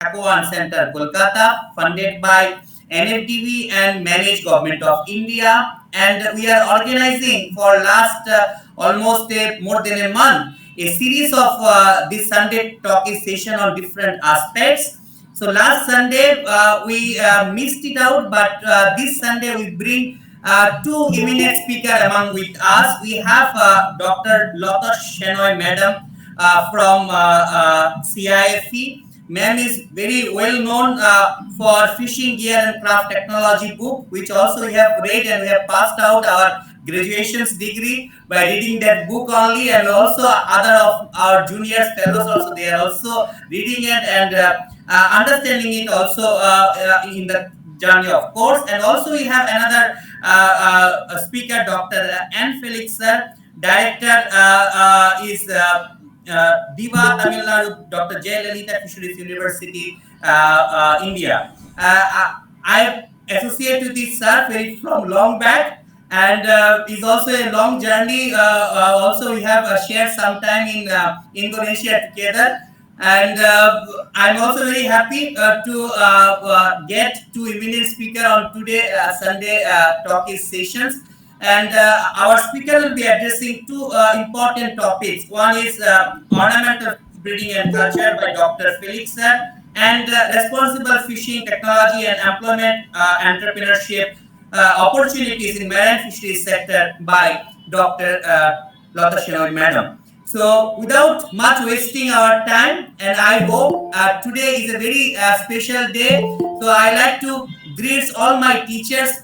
Aqua Center, Kolkata, funded by NFTV and managed government of India. And we are organizing for last almost more than a month a series of this Sunday talking session on different aspects. So last Sunday we missed it out, but this Sunday we bring two eminent speakers among with us. We have Dr. Lata Shenoy Madam from CIFE. Ma'am is very well known for fishing gear and craft technology book, which also we have read and we have passed out our graduation's degree by reading that book only, and also other of our juniors fellows also they are also reading it and understanding it also in the journey of course. And also we have another speaker, Dr. N. Felix sir, director is Diva Tamil Nadu, Dr. Jayalalitha Fisheries University, India. I associate with this sir very from long back, and is also a long journey. Also, we have shared some time in Indonesia together, and I'm also very happy to get two eminent speaker on today Sunday Talkies sessions. And our speaker will be addressing two important topics. One is ornamental breeding and culture by Dr. Felix sir, and responsible fishing technology and employment entrepreneurship opportunities in marine fisheries sector by Dr. Lata Shenoy Madam. So without much wasting our time, and I hope today is a very special day. So I like to greet all my teachers,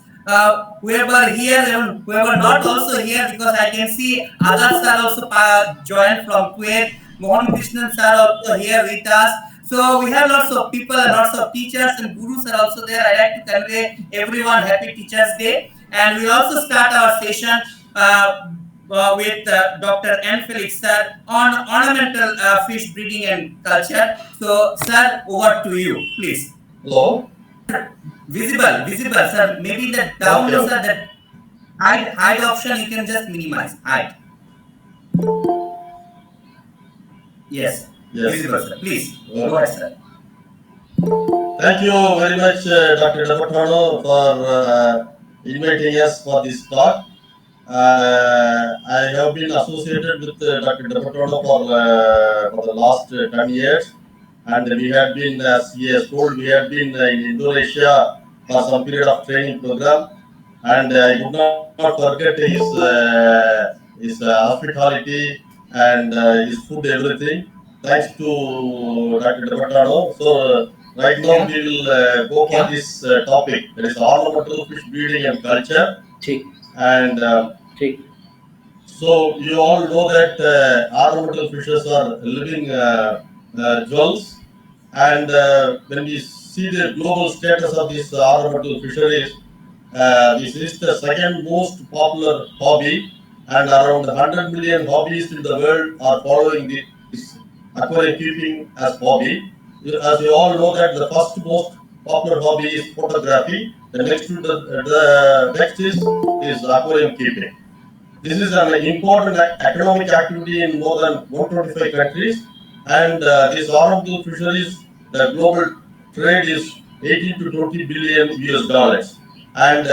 whoever here and whoever not also here, because I can see others are also joined from Kuwait. Mohan Krishnan sir also here with us. So we have lots of people and lots of teachers and gurus are also there. I like to convey everyone happy Teachers Day. And we also start our session with Dr. N. Felix sir on ornamental fish breeding and culture. So sir, over to you, please. Hello. Visible, sir. Maybe the down is the hide option. You can just minimize hide. Yes. Yes. Visible, sir. Please go ahead, sir. Thank you very much, Dr. Jadavpur, for inviting us for this talk. I have been associated with Dr. Jadavpur for the last 10 years, and we have been, as he has told, we have been in Indonesia for some period of training program, and I would not forget his hospitality and his food, everything. Thanks to Dr. Jadavpur. So right now we will go for this topic, that is ornamental fish breeding and culture. And so you all know that ornamental fishes are living jewels, and when we see the global status of these ornamental fisheries, this is the second most popular hobby, and around 100 million hobbyists in the world are following this aquarium keeping as hobby. As you all know that the first most popular hobby is photography. The next is aquarium keeping. This is an important economic activity in more than 125 countries, and these ornamental fisheries, the global trade is 18 to 20 billion US dollars, and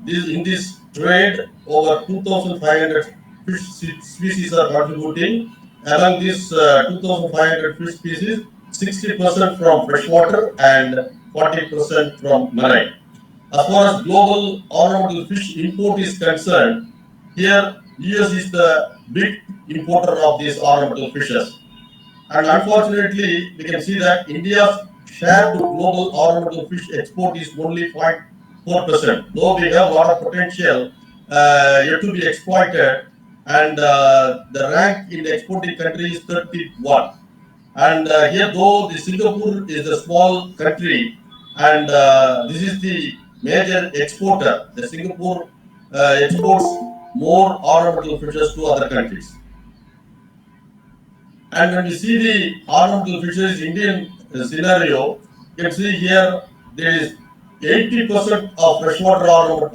in this trade over 2,500 fish species are contributing. Among these 2,500 fish species, 60% from freshwater and 40% from marine. As far as global ornamental fish import is concerned, here US is the big importer of these ornamental fishes. And unfortunately, we can see that India's share to global ornamental fish export is only 0.4%. Though we have a lot of potential yet to be exploited, and the rank in the exporting country is 31. And here, though the Singapore is a small country, and this is the major exporter, the Singapore exports more ornamental fishes to other countries. And when we see the ornamental fishes Indian scenario, you can see here there is 80% of freshwater ornamental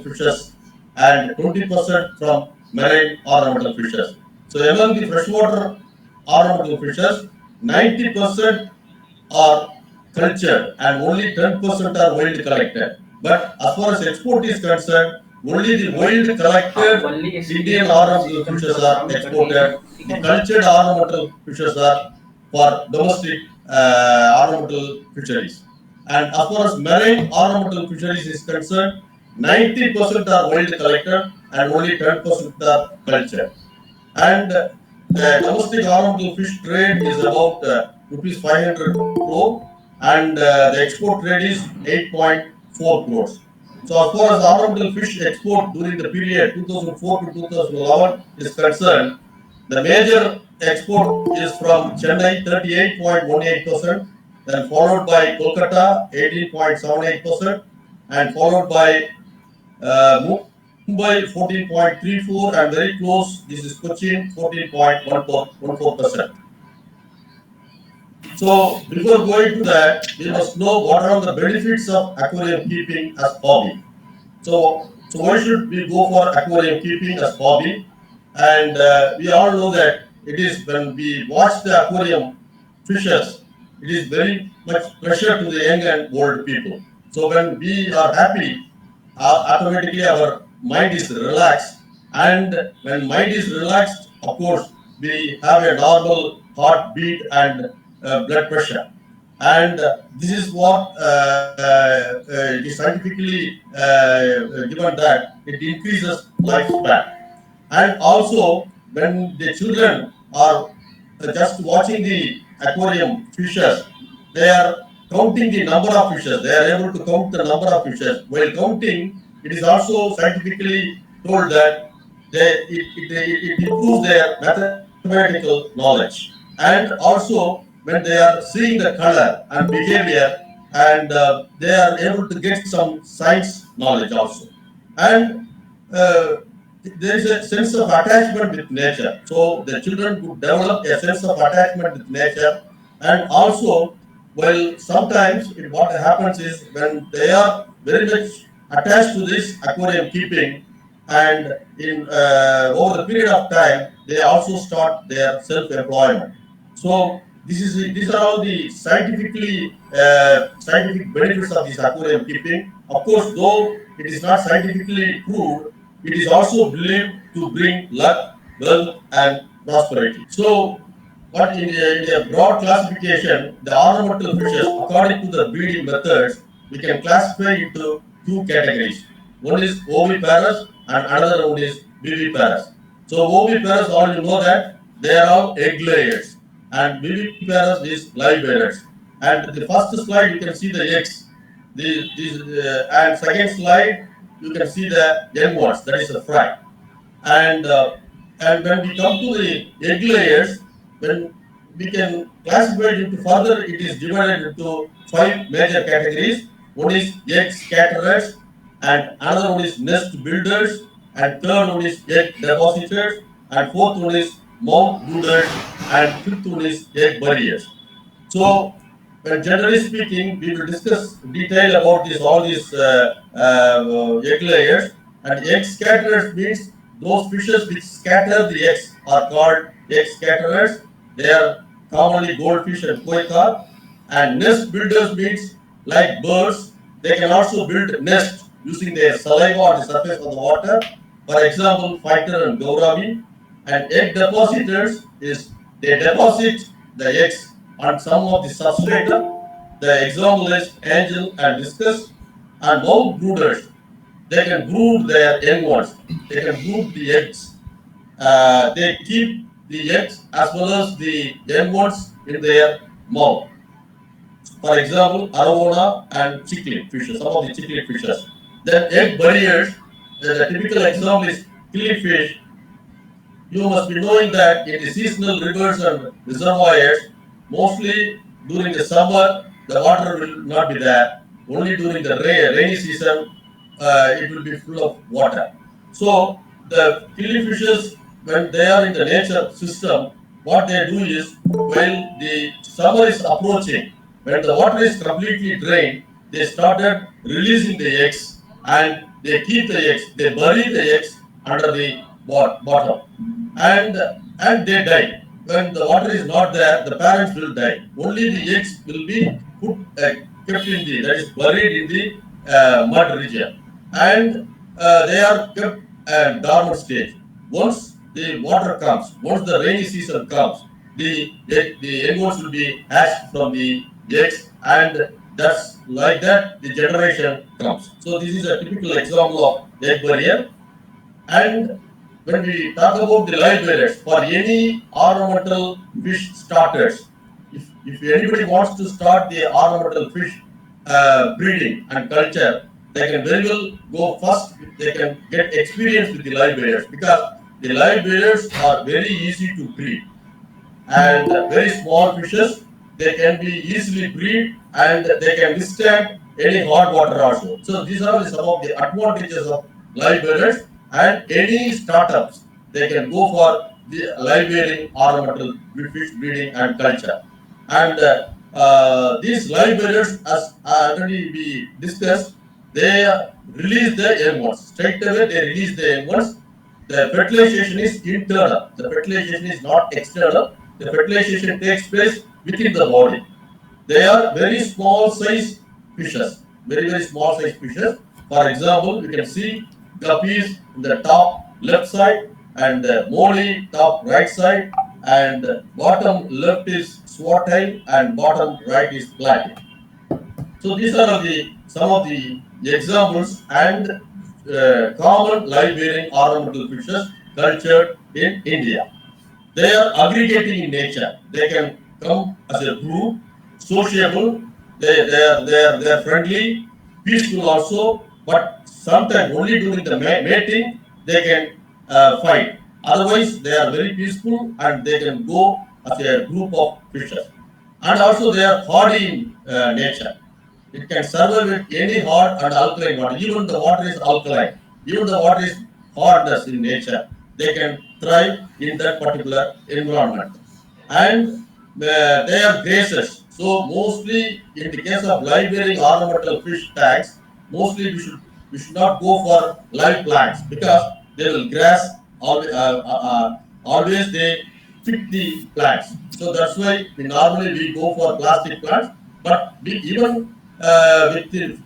fishes and 20% from marine ornamental fishes. So among the freshwater ornamental fishes, 90% are cultured and only 10% are wild collected. But as far as export is concerned, only the wild collected Indian ornamental fishes are exported. The cultured ornamental fishes are for domestic ornamental fisheries. And as far as marine ornamental fisheries is concerned, 90% are wild collected and only 10% are cultured. And the domestic ornamental fish trade is about rupees 500 crore, and the export trade is 8.4 crores. So as far as ornamental fish export during the period 2004 to 2011 is concerned, the major export is from Chennai 38.18%, then followed by Kolkata 18.78%, and followed by Mumbai 14.34, and very close, this is Cochin 14.14%. So before going to that, we must know what are the benefits of aquarium keeping as hobby. So why should we go for aquarium keeping as hobby? And we all know that it is when we watch the aquarium fishes, it is very much pleasure to the young and old people. So when we are happy, automatically our mind is relaxed, and when mind is relaxed, of course, we have a normal heartbeat and blood pressure. And this is what it is scientifically given that it increases lifespan. And also, when the children are just watching the aquarium fishes, they are counting the number of fishes. They are able to count the number of fishes. While counting, it is also scientifically told that it improves their mathematical knowledge. And also, when they are seeing the color and behavior, and they are able to get some science knowledge also. And uh, there is a sense of attachment with nature. So the children could develop a sense of attachment with nature. And also, well, sometimes what happens is when they are very much attached to this aquarium keeping, and in over the period of time, they also start their self-employment. So these are all the scientific benefits of this aquarium keeping. Of course, though it is not scientifically proved, it is also believed to bring luck, wealth, and prosperity. So, but in a broad classification, the ornamental fishes, according to the breeding methods, we can classify into two categories. One is oviparous and another one is viviparous. So oviparous, all you know that they are all egg layers, and viviparous is live bearers. And the first slide you can see the eggs. And second slide you can see the young ones. That is the fry. And when we come to the egg layers, when we can classify it into further, it is divided into five major categories. One is egg scatterers, and another one is nest builders, and third one is egg depositors, and fourth one is mound brooders, and fifth one is egg barriers. So, when generally speaking, we will discuss detail about this all these egg layers. And egg scatterers means those fishes which scatter the eggs are called egg scatterers. They are commonly goldfish and koi carp. And nest builders means like birds, they can also build nest using their saliva on the surface of the water. For example, fighter and gauravi. And egg depositors is they deposit the eggs on some of the substratum. The example is angel and discus. And mound brooders, they can brood their young ones. They can brood the eggs. They keep the eggs as well as the young ones in their mouth. For example, arowana and cichlid fishes, some of the cichlid fishes. Then egg barriers, the typical example is killifish. You must be knowing that in the seasonal rivers and reservoirs, mostly during the summer, the water will not be there. Only during the rainy season, it will be full of water. So the killifishes, when they are in the nature system, what they do is, while the summer is approaching, when the water is completely drained, they started releasing the eggs, and they keep the eggs, they bury the eggs under the bottom, and and they die. when the water is not there, the parents will die. Only the eggs will be put kept in the, that is buried in the mud region, and they are kept at dormant stage. Once the water comes, once the rainy season comes, the young ones will be hatched from the eggs, and that's like that the generation comes. So this is a typical example of egg barrier. And when we talk about the live bearers, for any ornamental fish starters, if anybody wants to start the ornamental fish breeding and culture, they can very well go first. They can get experience with the live bearers, because the live bearers are very easy to breed, and very small fishes, they can be easily breed, and they can withstand any hot water also. So these are some of the advantages of live bearers, and any startups, they can go for the live bearing ornamental fish breeding and culture. And these live bearers, as already we discussed, they release the young ones. Straight away they release the young ones. The fertilization is internal. The fertilization is not external. The fertilization takes place within the body. They are very small size fishes, very small size fishes. For example, you can see guppies in the top left side, and molly top right side, and bottom left is swordtail, and bottom right is platy. So these are the some of the examples and common live bearing ornamental fishes cultured in India. They are aggregating in nature. They can come as a group, sociable. They are friendly, peaceful also. But sometimes only during the mating they can fight. Otherwise, they are very peaceful and they can go as a group of fishes. And also, they are hardy in nature. It can survive with any hard and alkaline water. Even the water is alkaline. Even the water is hardness in nature. They can thrive in that particular environment. And they are grazers. So mostly in the case of live bearing ornamental fish tanks, mostly we should not go for live plants, because they will grass always they fit the plants. So that's why we go for plastic plants. But even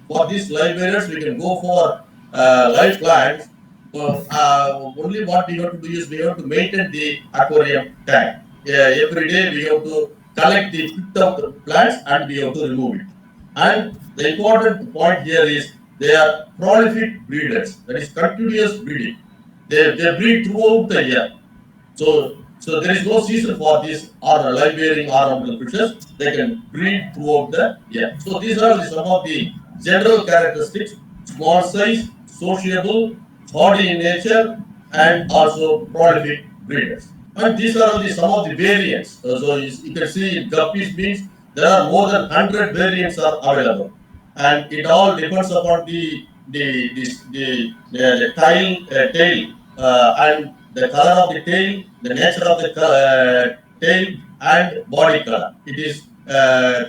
for these live bearers, we can go for live plants. Only what we have to do is we have to maintain the aquarium tank. Every day we have to collect the picked up plants and we have to remove it. And the important point here is they are prolific breeders. That is continuous breeding. They breed throughout the year. So there is no season for these or live bearing ornamental fishes. They can breed throughout the year. So these are some of the general characteristics: small size, sociable, hardy in nature, and also prolific breeders. And these are some of the variants. So you can see guppies means there are more than 100 variants are available, and it all depends upon the tail and the color of the tail, the nature of the tail, and body color. It is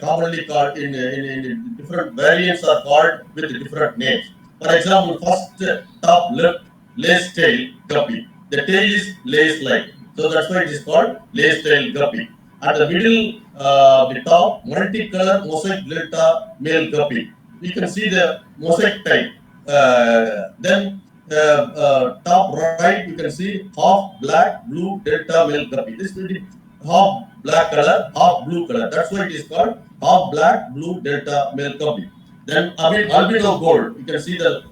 commonly called in different variants are called with different names. For example, first top left lace tail guppy. The tail is lace like, so that's why it is called lace tail guppy. At the middle, the top multicolor mosaic delta male guppy. You can see the mosaic type. Then top right, you can see half black, blue, delta male guppy. This will be half black color, half blue color. That's why it is called half black, blue, delta male guppy. Then albino gold. You can see the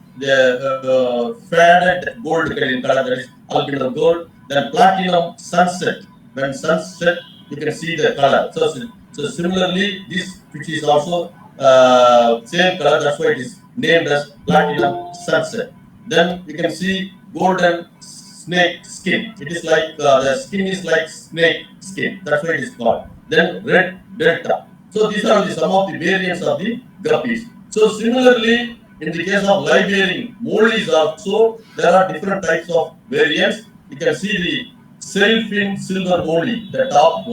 faded gold color, that is albino gold. Then platinum sunset. When sunset, you can see the color. So similarly, this which is also same color. That's why it is named as platinum sunset. Then you can see golden snake skin. It is like the skin is like snake skin. That's why it is called. Then red delta. So these are some of the variants of the guppies. So similarly, in the case of live bearing mollies also, there are different types of variants. You can see the sailfin silver molly, the top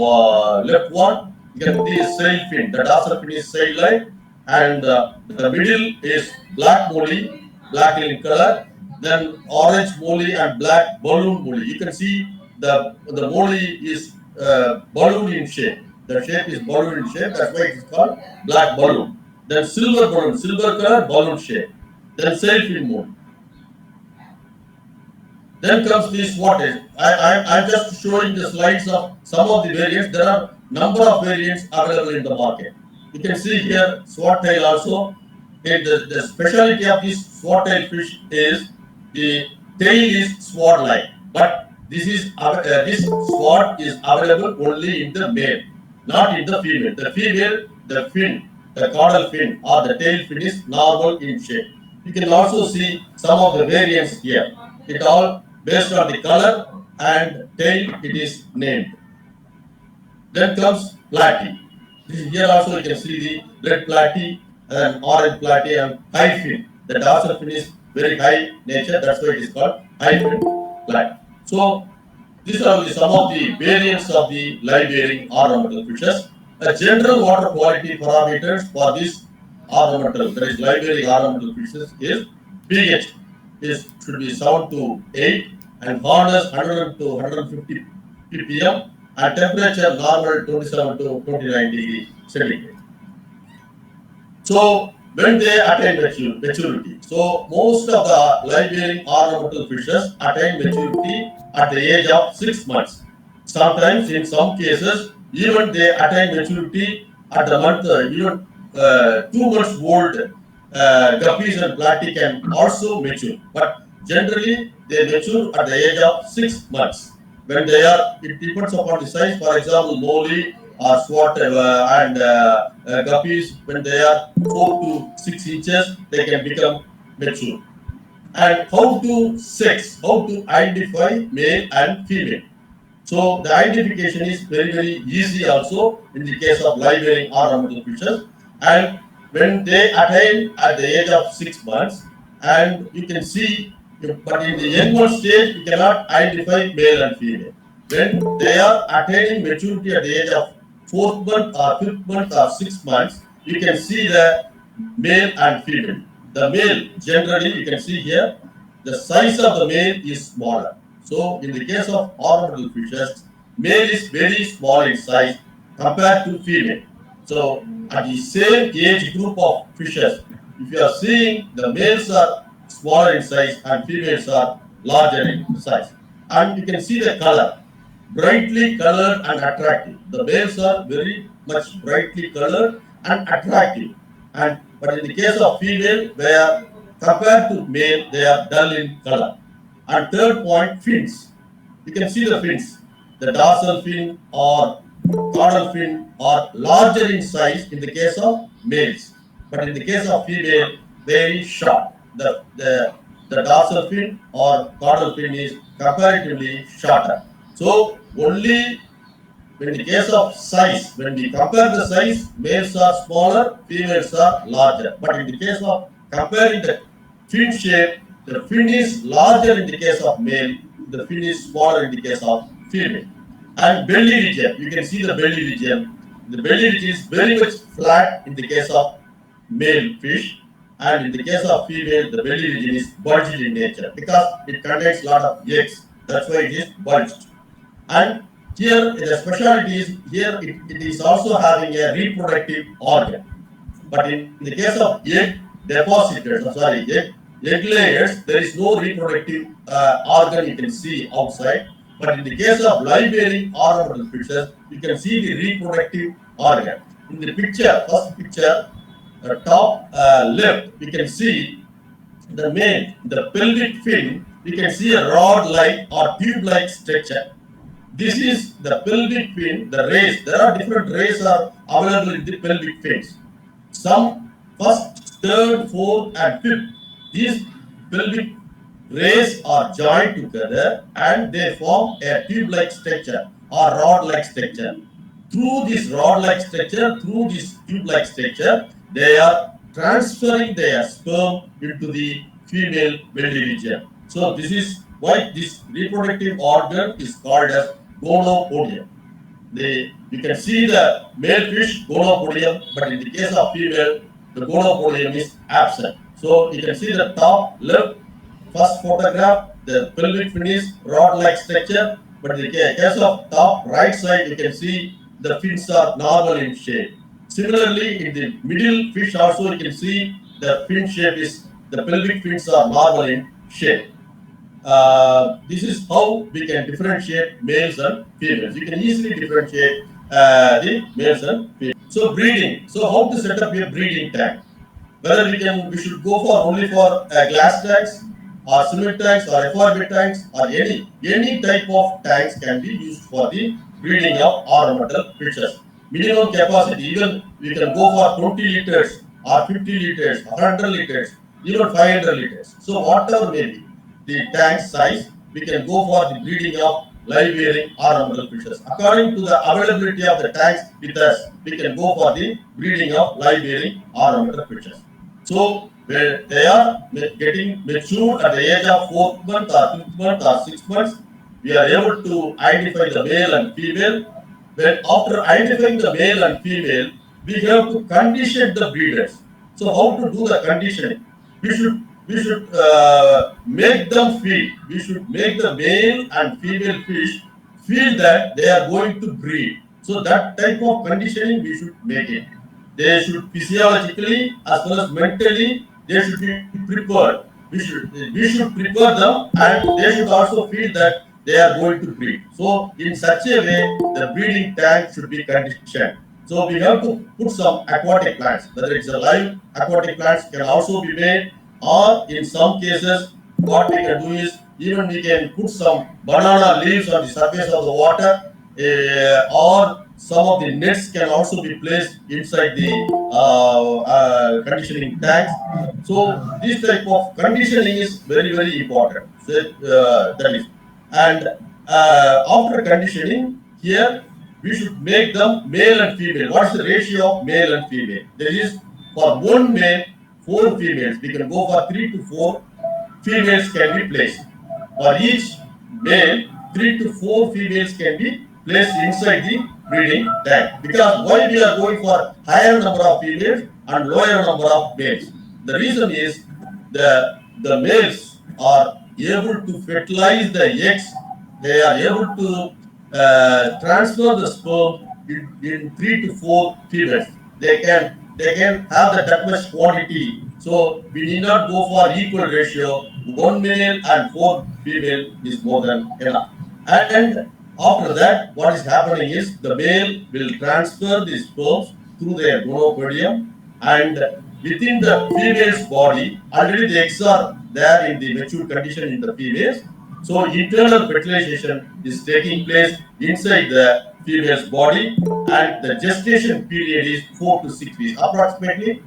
left one. You can see sailfin. The dorsal fin is sail-like, and the middle is black molly, black in color. Then orange molly and black balloon molly. You can see the molly is balloon in shape. The shape is balloon in shape. That's why it is called black balloon. Then silver balloon, silver color balloon shape. Then sailfin moon. Then comes this what is I'm just showing the slides of some of the variants. There are number of variants available in the market. You can see here swordtail also. And the specialty of this swordtail fish is the tail is sword-like, but this sword is available only in the male, not in the female. The female, the fin, the caudal fin or the tail fin is normal in shape. You can also see some of the variants here. It all based on the color and tail it is named. Then comes platy. Here also you can see the red platy and orange platy and high fin. The dorsal fin is very high nature, that's why it is called high fin platy. So these are some of the variants of the live bearing ornamental fishes. A general water quality parameters for this ornamental, that is live bearing ornamental fishes is pH is should be 7 to 8 and hardness 100 to 150 ppm and temperature normal 27 to 29 degree centigrade. So when they attain maturity, so most of the live bearing ornamental fishes attain maturity at the age of 6 months. Sometimes in some cases even they attain maturity at the month, even 2 months old guppies and platy can also mature, but generally they mature at the age of 6 months. When they are, it depends upon the size. For example, molly or swat and guppies, when they are 4 to 6 inches, they can become mature. And how to identify male and female. So the identification is very easy also in the case of live bearing ornamental fishes. And when they attain at the age of 6 months, and you can see, but in the young one stage, you cannot identify male and female. When they are attaining maturity at the age of 4th month or 5th month or 6 months, you can see the male and female. The male, generally, you can see here, the size of the male is smaller. So, in the case of ornamental fishes, male is very small in size compared to female. So, at the same age group of fishes, if you are seeing the males are smaller in size and females are larger in size. And you can see the color, brightly colored and attractive. The males are very much brightly colored and attractive. And but in the case of female, they are compared to male, they are dull in color. And third point, fins. You can see the fins. The dorsal fin or caudal fin are larger in size in the case of males, but in the case of female, very short. The dorsal fin or caudal fin is comparatively shorter. So only in the case of size, when we compare the size, males are smaller, females are larger. But in the case of comparing the fin shape, the fin is larger in the case of male, the fin is smaller in the case of female. And belly region, you can see the belly region. The belly region is very much flat in the case of male fish, and in the case of female, the belly region is bulged in nature because it contains a lot of eggs. That's why it is bulged. And here the specialty is here it is also having a reproductive organ. But in the case of egg depositors, egg layers, there is no reproductive organ you can see outside. But in the case of live bearing ornamental fishes, you can see the reproductive organ. In the picture, first picture, top left, you can see the male, the pelvic fin, you can see a rod-like or tube-like structure. This is the pelvic fin, the rays. There are different rays are available in the pelvic fins. Some first, third, fourth, and fifth. These pelvic rays are joined together and they form a tube-like structure or rod-like structure. Through this rod-like structure, through this tube-like structure, they are transferring their sperm into the female belly region. So this is why this reproductive organ is called as gonopodium. You can see the male fish gonopodium, but in the case of female, the gonopodium is absent. So you can see the top left first photograph, the pelvic fin is rod-like structure, but in the case of top right side, you can see the fins are normal in shape. Similarly, in the middle fish also you can see the fin shape is the pelvic fins are normal in shape. This is how we can differentiate males and females. You can easily differentiate the males and females. So breeding. So how to set up a breeding tank? Whether we should go for only for glass tanks or cement tanks or FRB tanks or any type of tanks can be used for the breeding of ornamental fishes. Minimum capacity, even we can go for 20 liters or 50 liters, 100 liters, even 500 liters. So whatever may be the tank size, we can go for the breeding of live bearing ornamental fishes. According to the availability of the tanks with us, we can go for the breeding of live bearing ornamental fishes. So when they are getting mature at the age of 4th month or 5th month or 6 months, we are able to identify the male and female. When after identifying the male and female, we have to condition the breeders. So how to do the conditioning? We should make them feel. We should make the male and female fish feel that they are going to breed. So that type of conditioning we should make it. They should physiologically as well as mentally they should be prepared. We should prepare them and they should also feel that they are going to breed. So in such a way the breeding tank should be conditioned. So we have to put some aquatic plants, whether it's a live aquatic plants can also be made, or in some cases what we can do is even we can put some banana leaves on the surface of the water, or some of the nets can also be placed inside the conditioning tanks. So this type of conditioning is very important. So, that is, and after conditioning here we should make them male and female. What is the ratio of male and female? There is for one male, 4 females. We can go for 3 to 4 females can be placed. For each male, 3 to 4 females can be placed inside the breeding tank. Because why we are going for higher number of females and lower number of males? The reason is the males are able to fertilize the eggs. They are able to transfer the sperm in 3 to 4 females. They can have that much quantity. So we need not go for equal ratio. One male and 4 female is more than enough. And after that, what is happening is the male will transfer the sperms through their gonopodium, and within the female's body, already the eggs are there in the mature condition in the females. So internal fertilization is taking place inside the female's body, and the gestation period is 4 to 6 weeks. Approximately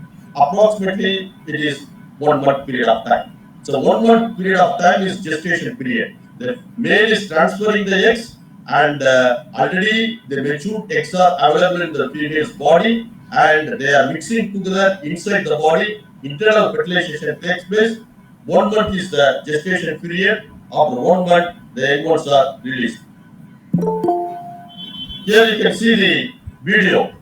it is 1 month period of time. So 1 month period of time is gestation period. The male is transferring the eggs, and already the mature eggs are available in the female's body, and they are mixing together inside the body. Internal fertilization takes place. 1 month is the gestation period. After 1 month, the egg modes are released. Here you can see the video.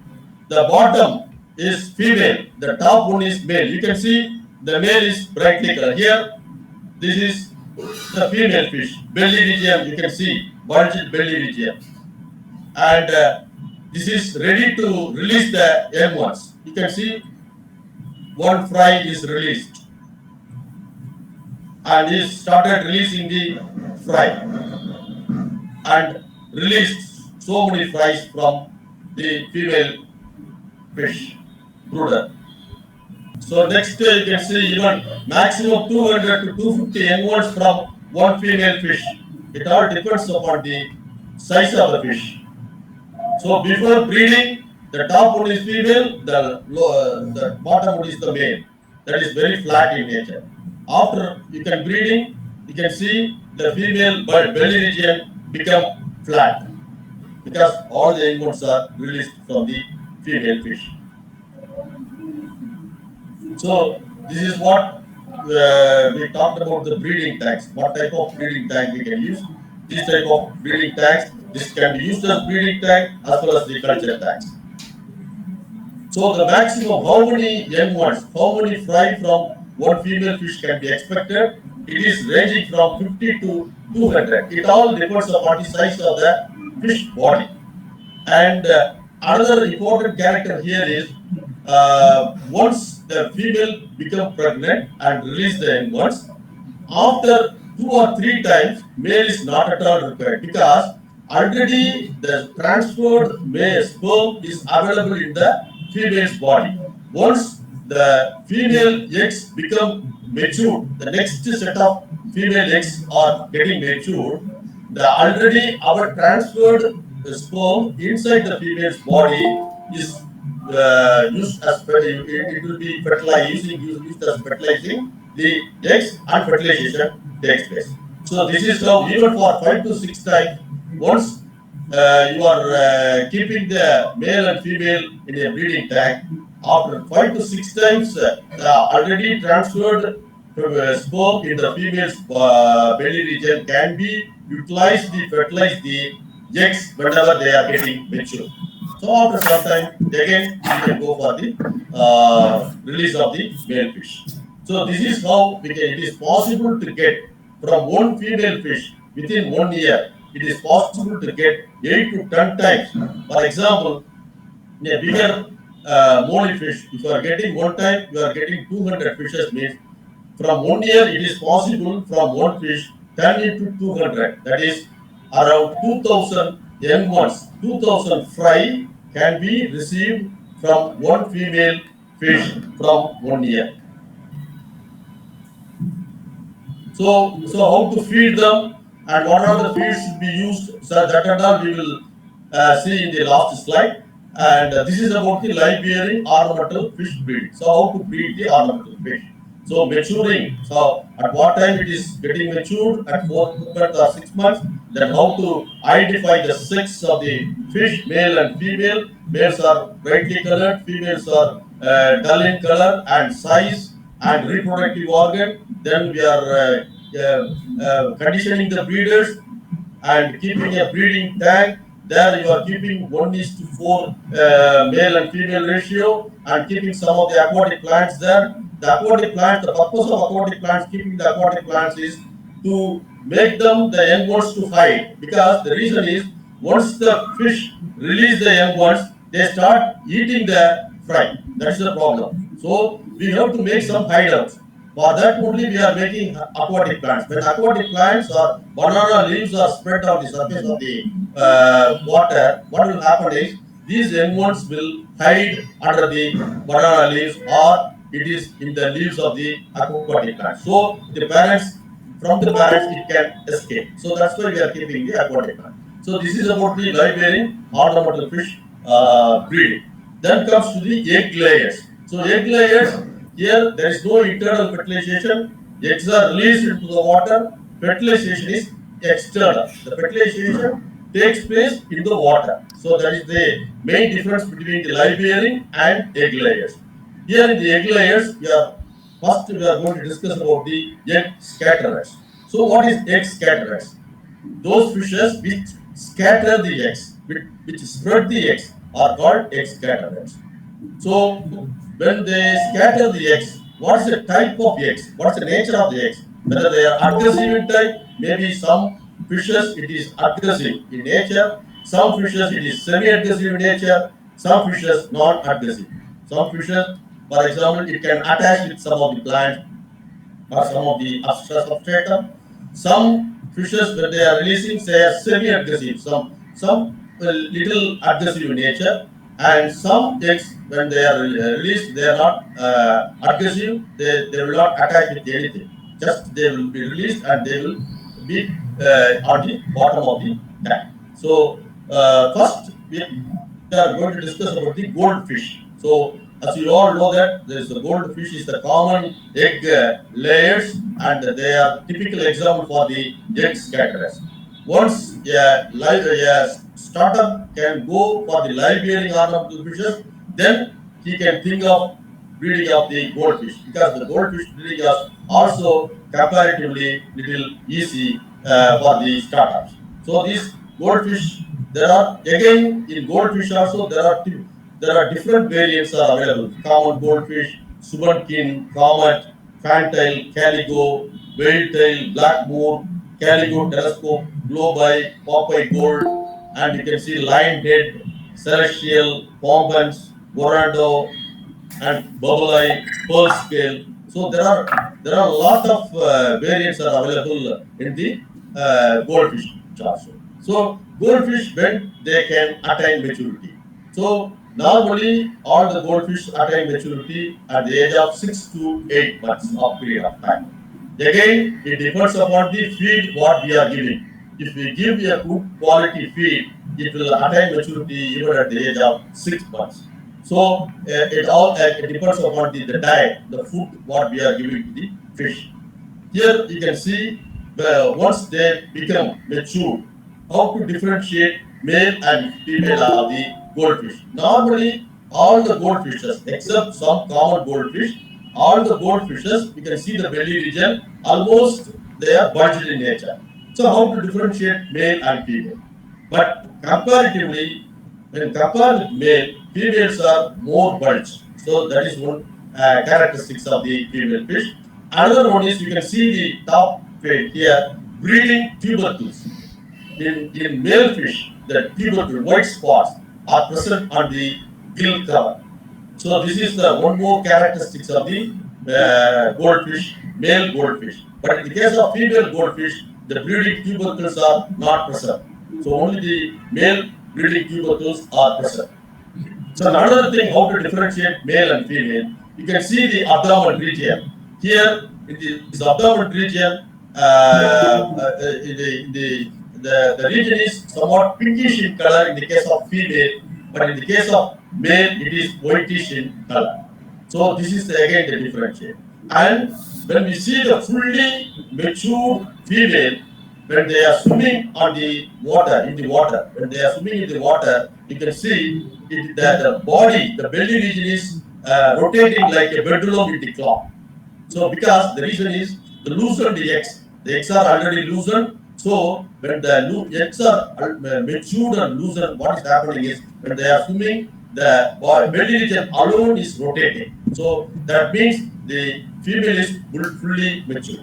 The bottom is female, the top one is male. You can see the male is brightly colored. Here, this is the female fish, belly region. You can see bulged belly region, and this is ready to release the young ones. You can see one fry is released, and he started releasing the fry and released so many fries from the female fish brooder. So next you can see even maximum 200 to 250 young ones from one female fish. It all depends upon the size of the fish. So before breeding, the top one is female, the bottom one is the male. That is very flat in nature. After you can breeding, you can see the female belly region become flat because all the young ones are released from the female fish. So this is what we talked about the breeding tanks. What type of breeding tank we can use? This type of breeding tanks. This can be used as breeding tank as well as the culture tanks. So the maximum, how many young ones, how many fry from one female fish can be expected? It is ranging from 50 to 200. It all depends upon the size of the fish body. And another important character here is once the female become pregnant and release the young ones, after 2 or 3 times, male is not at all required because already the transferred male sperm is available in the female's body. Once the female eggs become matured, the next set of female eggs are getting matured, the already our transferred sperm inside the female's body is used as it will be fertilized used as fertilizing the eggs and fertilization takes place. So this is how even for 5 to 6 times, once you are keeping the male and female in a breeding tank, after 5 to 6 times, the already transferred sperm in the female's belly region can be utilized to fertilize the eggs whenever they are getting mature. So after some time, again we can go for the release of the male fish. So this is how we can. It is possible to get from one female fish within 1 year. It is possible to get 8 to 10 times. For example, in a bigger molly fish, if you are getting one time, you are getting 200 fishes means from 1 year it is possible from one fish 10 into 200. That is around 2000 young ones. 2000 fry can be received from one female fish from 1 year. So how to feed them and what are the feeds should be used? So that and all we will see in the last slide. And this is about the live bearing ornamental fish breeding. So how to breed the ornamental fish. So maturing. So at what time it is getting matured at 4 months or 6 months. Then how to identify the sex of the fish, male and female. Males are brightly colored, females are dull in color and size and reproductive organ. Then we are conditioning the breeders and keeping a breeding tank. There you are keeping 1:4 male and female ratio and keeping some of the aquatic plants there. The aquatic plants, the purpose of aquatic plants, keeping the aquatic plants is to make them the young ones to hide. Because the reason is once the fish release the young ones, they start eating the fry. That's the problem. So we have to make some hideouts. For that only we are making aquatic plants. When aquatic plants or banana leaves are spread on the surface of the water, what will happen is these young ones will hide under the banana leaves or it is in the leaves of the aquatic plant. So the parents, from the parents, it can escape. So that's why we are keeping the aquatic plant. So this is about the live bearing ornamental fish breeding. Then comes to the egg layers. So egg layers, here there is no internal fertilization. Eggs are released into the water. Fertilization is external. The fertilization takes place in the water. So that is the main difference between the live bearing and egg layers. Here in the egg layers, first we are going to discuss about the egg scatterers. So what is egg scatterers? Those fishes which scatter the eggs, which spread the eggs, are called egg scatterers. So when they scatter the eggs, what is the type of eggs? What is the nature of the eggs? Whether they are aggressive in type, maybe some fishes it is aggressive in nature, some fishes it is semi-aggressive in nature, some fishes non-aggressive. Some fishes, for example, it can attach with some of the plants or some of the substrata. Some fishes, when they are releasing, they are semi-aggressive. Some little aggressive in nature, and some eggs, when they are released, they are not aggressive. They will not attack with anything. Just they will be released and they will be on the bottom of the tank. So first we are going to discuss about the goldfish. So as you all know that there is the goldfish is the common egg layers and they are typical example for the egg scatterers. Once a startup can go for the live bearing ornamental fishes, then he can think of breeding of the goldfish because the goldfish breeding is also comparatively little easy for the startups. So these goldfish, there are again in goldfish also there are different variants are available. Common goldfish, subaltine, comet, fantail, calico, whale tail, black moor, calico, telescope, globe eye, Popeye gold, and you can see lion head, celestial, pompons, Borando, and bubble eye, pearl scale. So there are a lot of variants are available in the goldfish also. So goldfish when they can attain maturity. So normally all the goldfish attain maturity at the age of 6 to 8 months of period of time. Again, it depends upon the feed what we are giving. If we give a good quality feed, it will attain maturity even at the age of 6 months. So it depends upon the diet, the food what we are giving to the fish. Here you can see once they become mature, how to differentiate male and female of the goldfish. Normally, all the goldfishes, except some common goldfish, all the goldfishes, you can see the belly region, almost they are bulged in nature. So how to differentiate male and female? But comparatively, when compared with male, females are more bulged. So that is one characteristics of the female fish. Another one is you can see the top plate here, breeding tubercles. In male fish, the tubercle white spots are present on the gill cover. So this is the one more characteristics of the goldfish, male goldfish. But in the case of female goldfish, the breeding tubercles are not present. So only the male breeding tubercles are present. So another thing, how to differentiate male and female, you can see the abdomen region. Here in this abdomen region, the region is somewhat pinkish in color in the case of female, but in the case of male, it is whitish in color. So this is again the differentiate. And when we see the fully matured female, when they are swimming on the water, in the water, when they are swimming in the water, you can see that the body, the belly region is rotating like a pendulum in the clock. So because the reason is the loosened the eggs are already loosened. So when the eggs are matured and loosened, what is happening is when they are swimming, the belly region alone is rotating. So that means the female is fully mature.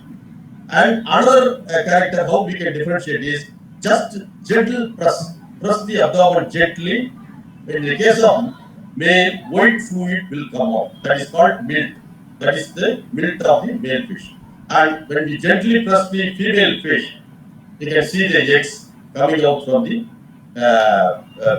And another character how we can differentiate is just gentle press. Press the abdomen gently. In the case of male, white fluid will come out. That is called milt. That is the milt of the male fish. And when we gently press the female fish, you can see the eggs coming out from the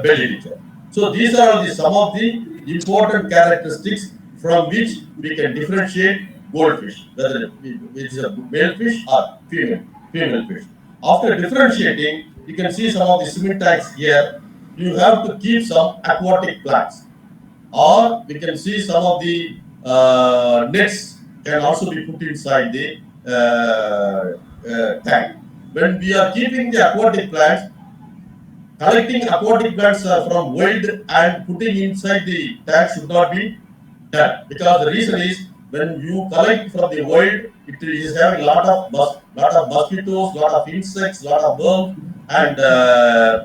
belly region. So these are some of the important characteristics from which we can differentiate goldfish, whether it is a male fish or female fish. After differentiating, you can see some of the swimming tanks here. You have to keep some aquatic plants, or we can see some of the nets can also be put inside the tank. When we are keeping the aquatic plants, collecting aquatic plants from wild and putting inside the tank should not be done, because the reason is when you collect from the wild, it is having lot of mosquitoes, lot of insects, lot of worms and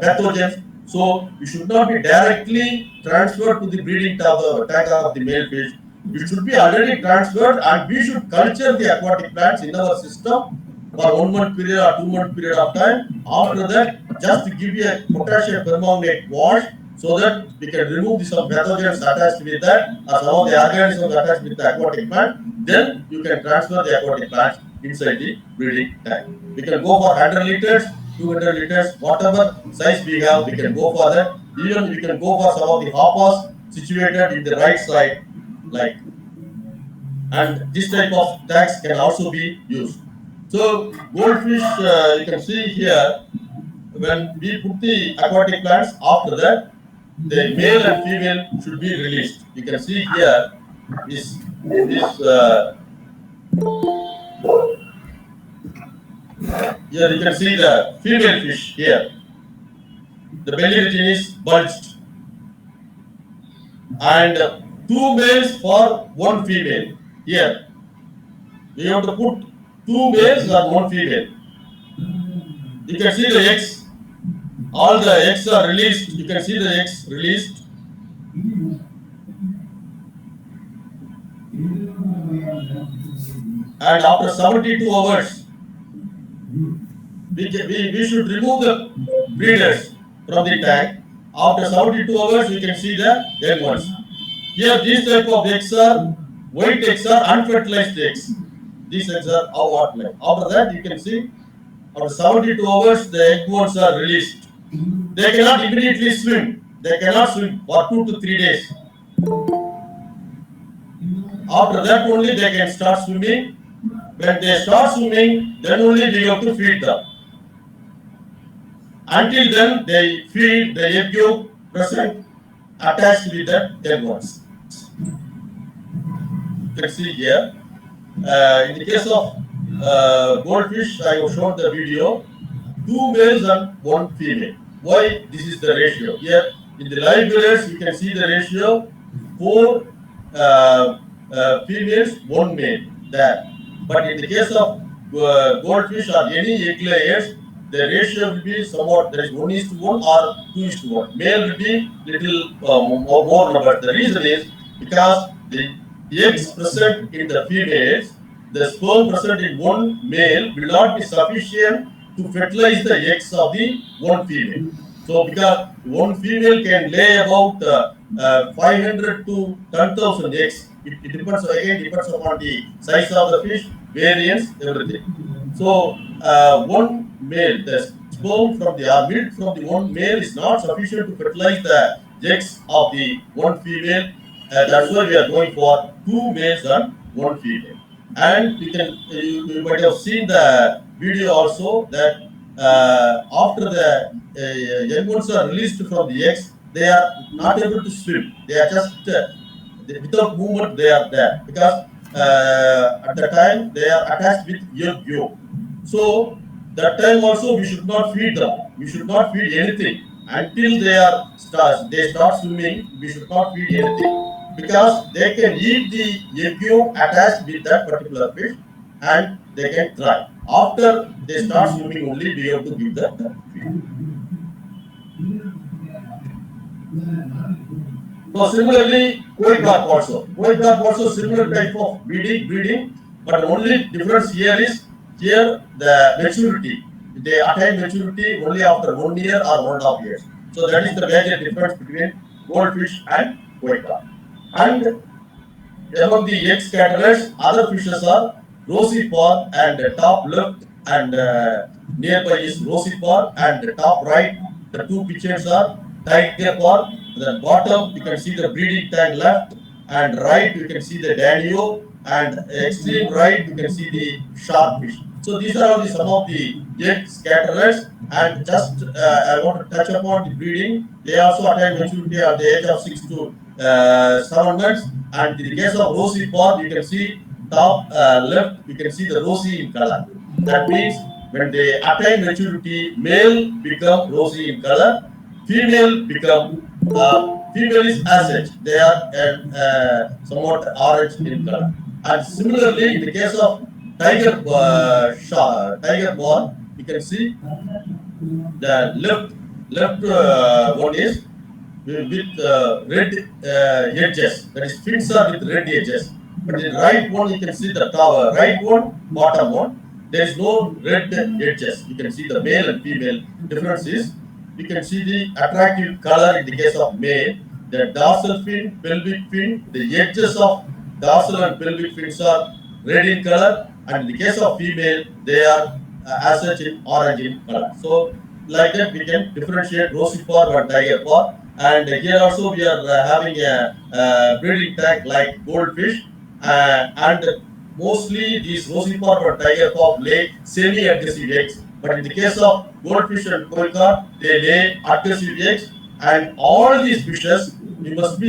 pathogens. So you should not be directly transferred to the breeding tank of the male fish. You should be already transferred, and we should culture the aquatic plants in our system for 1 month period or 2 month period of time. After that, just to give you a potassium permanganate wash, so that we can remove some pathogens attached with that, or some of the organisms attached with the aquatic plant. Then you can transfer the aquatic plants inside the breeding tank. We can go for 100 liters, 200 liters, whatever size we have, we can go for that. Even we can go for some of the hoppers situated in the right side, like, and this type of tanks can also be used. So goldfish, you can see here, when we put the aquatic plants, after that, the male and female should be released. You can see here is in this here you can see the female fish here. The belly region is bulged, and two males for one female. Here we have to put two males or one female. You can see the eggs. All the eggs are released. You can see the eggs released. And after 72 hours, we should remove the breeders from the tank. After 72 hours, we can see the young ones. Here, these type of eggs are white eggs are unfertilized eggs. These eggs are out live. After that, you can see after 72 hours, the egg ones are released. They cannot immediately swim. They cannot swim for 2 to 3 days. After that, only they can start swimming. When they start swimming, then only we have to feed them. Until then, they feed the egg yolk present attached with the young ones. You can see here. In the case of goldfish, I have shown the video. 2 males and 1 female. Why this is the ratio? Here in the live birds, you can see the ratio 4 females, 1 male there. But in the case of goldfish or any egg layers, the ratio will be somewhat, there is 1:1 or 2:1. Male will be little more number. The reason is because the eggs present in the females, the sperm present in one male will not be sufficient to fertilize the eggs of the one female. So because one female can lay about 500 to 10,000 eggs. It depends again, depends upon the size of the fish, variance, everything. So one male, the sperm from the or milk from the one male is not sufficient to fertilize the eggs of the one female. That's why we are going for 2 males and 1 female. And you might have seen the video also that after the young ones are released from the eggs, they are not able to swim. They are just without movement. They are there because at the time they are attached with egg yolk. So that time also we should not feed them. We should not feed anything until they start swimming. We should not feed anything because they can eat the egg yolk attached with that particular fish and they can thrive. After they start swimming, only we have to give the feed. So similarly, koi carp also. Koi carp also similar type of breeding, but only difference here is here the maturity. They attain maturity only after 1 year or 1.5 years. So that is the major difference between goldfish and koi carp. And among the egg scatterers, other fishes are rosy paw and top left and nearby is rosy paw and top right. The two pictures are tiger paw. Then bottom you can see the breeding tank left and right you can see the danio and extreme right you can see the shark fish. So these are all some of the egg scatterers and just I want to touch upon the breeding. They also attain maturity at the age of 6 to 7 months. And in the case of rosy paw, you can see top left, you can see the rosy in color. That means when they attain maturity, male become rosy in color, female become female is as such. They are somewhat orange in color. And similarly, in the case of tiger paw, you can see the left one is with red edges. That is fins are with red edges. But the right one you can see the top, right one, bottom one. There is no red edges. You can see the male and female difference is. You can see the attractive color in the case of male. The dorsal fin, pelvic fin, the edges of dorsal and pelvic fins are red in color. And in the case of female, they are as such in orange in color. So like that we can differentiate rosy paw and tiger paw. And here also we are having a breeding tank like goldfish and mostly these rosy paw or tiger paw lay semi-aggressive eggs. But in the case of goldfish and koi carp, they lay aggressive eggs. And all these fishes, we must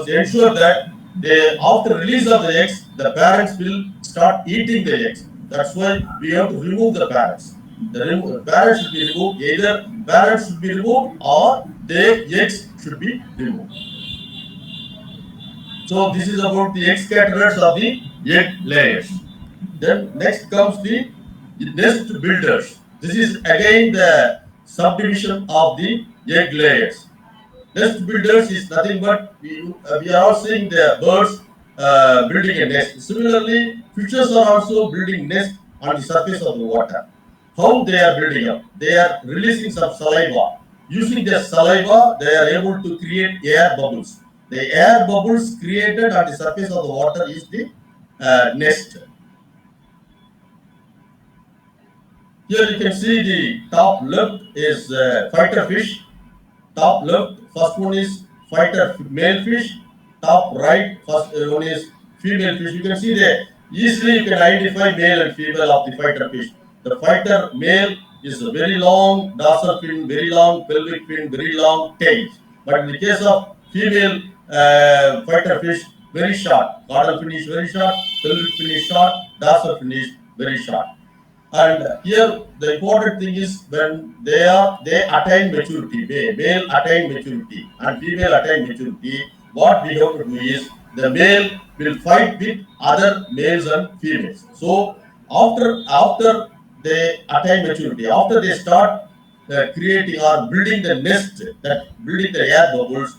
ensure that they after release of the eggs, the parents will start eating the eggs. That's why we have to remove the parents. The parents should be removed. Either parents should be removed or the eggs should be removed. So this is about the egg scatterers of the egg layers. Then next comes the nest builders. This is again the subdivision of the egg layers. Nest builders is nothing but we are all seeing the birds building a nest. Similarly, fishes are also building nest on the surface of the water. how they are building up? They are releasing some saliva. Using the saliva, they are able to create air bubbles. The air bubbles created at the surface of the water is the nest. Here you can see the top left is fighter fish. Top left, first one is fighter male fish. Top right, first one is female fish. You can see there easily you can identify male and female of the fighter fish. The fighter male is a very long dorsal fin, very long pelvic fin, very long tail. But in the case of female fighter fish, very short. Caudal fin is very short, pelvic fin is short, dorsal fin is very short. And here the important thing is when they attain maturity, male attain maturity and female attain maturity, what we have to do is the male will fight with other males and females. So after they attain maturity, after they start creating or building the nest, that building the air bubbles,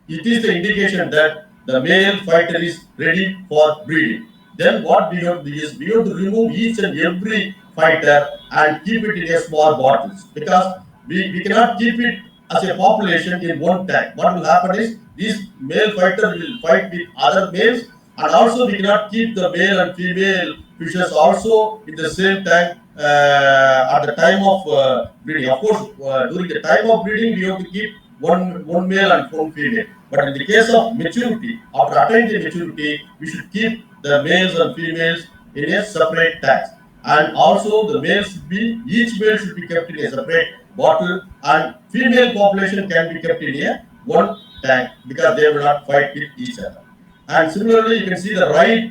it is the indication that the male fighter is ready for breeding. Then what we have to do is we have to remove each and every fighter and keep it in a small bottles because we cannot keep it as a population in one tank. What will happen is these male fighters will fight with other males, and also we cannot keep the male and female fishes also in the same tank at the time of breeding. Of course, during the time of breeding, we have to keep one male and one female. But in the case of maturity, after attaining the maturity, we should keep the males and females in a separate tank. And also the males should be, each male should be kept in a separate bottle, and female population can be kept in a one tank because they will not fight with each other. And similarly, you can see the right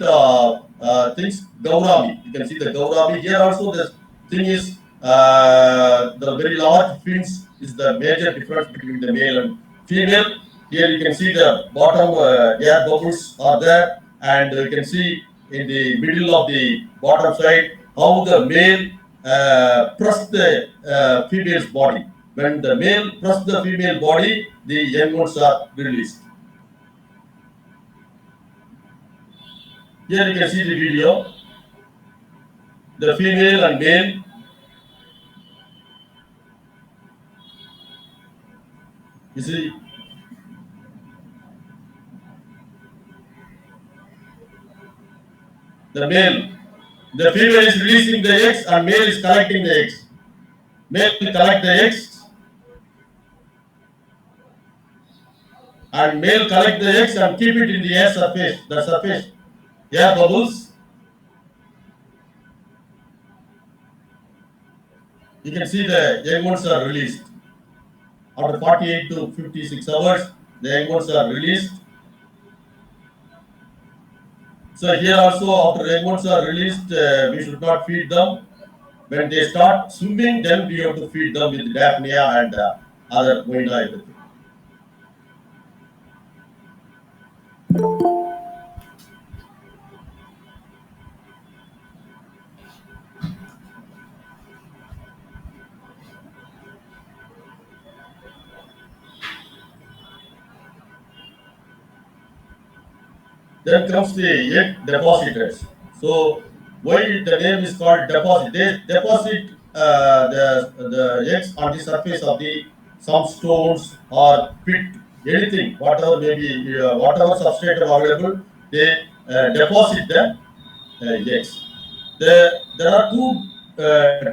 things, Gaurami. You can see the Gaurami. Here also the thing is the very large fins is the major difference between the male and female. Here you can see the bottom air bubbles are there, and you can see in the middle of the bottom side how the male press the female's body. When the male press the female body, the young ones are released. Here you can see the video. The female and male. You see, the male. The female is releasing the eggs and male is collecting the eggs. Male will collect the eggs and male collect the eggs and keep it in the air surface. The surface, air bubbles. You can see the young ones are released. After 48 to 56 hours, the young ones are released. So here also, after young ones are released, we should not feed them. When they start swimming, then we have to feed them with Daphnia and other moina everything. Then comes the egg depositors. So why the name is called deposit? They deposit the eggs on the surface of the some stones or pit, anything, whatever maybe whatever substrate available, they deposit the eggs. There are two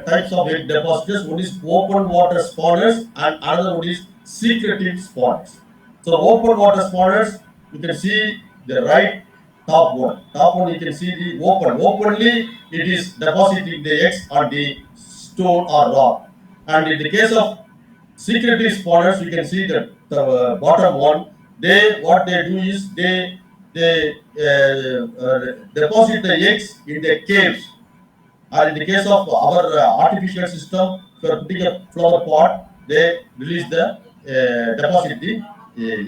types of egg depositors. One is open water spawners and another one is secretive spawners. So open water spawners, you can see the right top one. Top one you can see the open. Openly it is depositing the eggs on the stone or rock. And in the case of secretive spawners, you can see the bottom one. They what they do is they deposit the eggs in the caves, or in the case of our artificial system, for putting a flower pot, they release the deposit the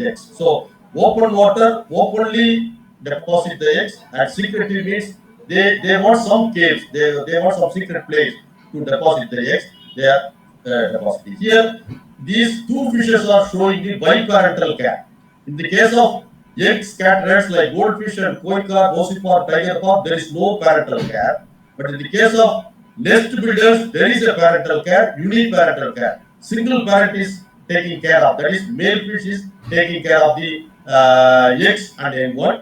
eggs. So open water openly deposit the eggs, and secretive means they want some caves, they want some secret place to deposit the eggs. They are depositing. Here, these two fishes are showing the biparental cap. In the case of egg scatterers like goldfish and koi carp, ossipar, tiger carp, there is no parental cap. But in the case of Nest builders, there is a parental care, uniparental care. Single parent is taking care of, that is, male fish is taking care of the eggs and young ones.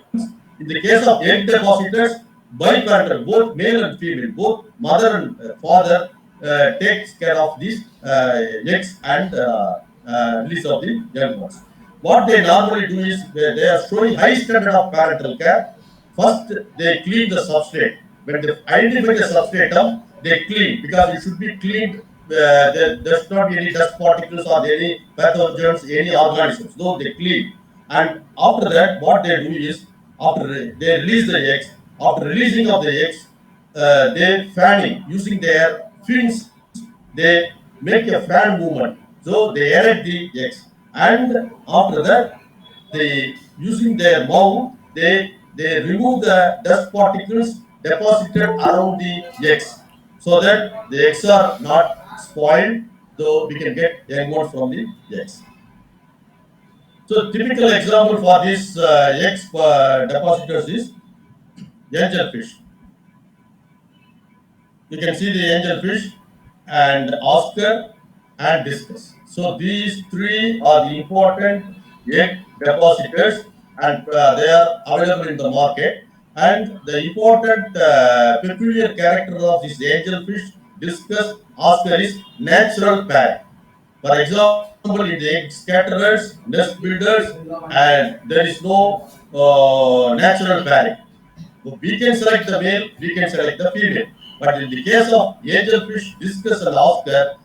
In the case of egg depositors, biparental, both male and female, both mother and father takes care of these eggs and release of the young ones. What they normally do is they are showing high standard of parental care. First, they clean the substrate. When they identify the substratum, they clean because it should be cleaned. There should not be any dust particles or any pathogens, any organisms. So they clean. And after that, what they do is after they release the eggs. After releasing of the eggs, they fanning using their fins. They make a fan movement. So they erect the eggs. And after that, they using their mouth, they remove the dust particles deposited around the eggs so that the eggs are not spoiled, though we can get young ones from the eggs. So typical example for these eggs depositors is angelfish. You can see the angelfish and Oscar and discus. So these three are the important egg depositors, and they are available in the market. And the important peculiar character of this angelfish, discus, Oscar is natural pair. For example, in the egg scatterers, nest builders, and there is no natural pairing. We can select the male, we can select the female. But in the case of angelfish, discus, and Oscar,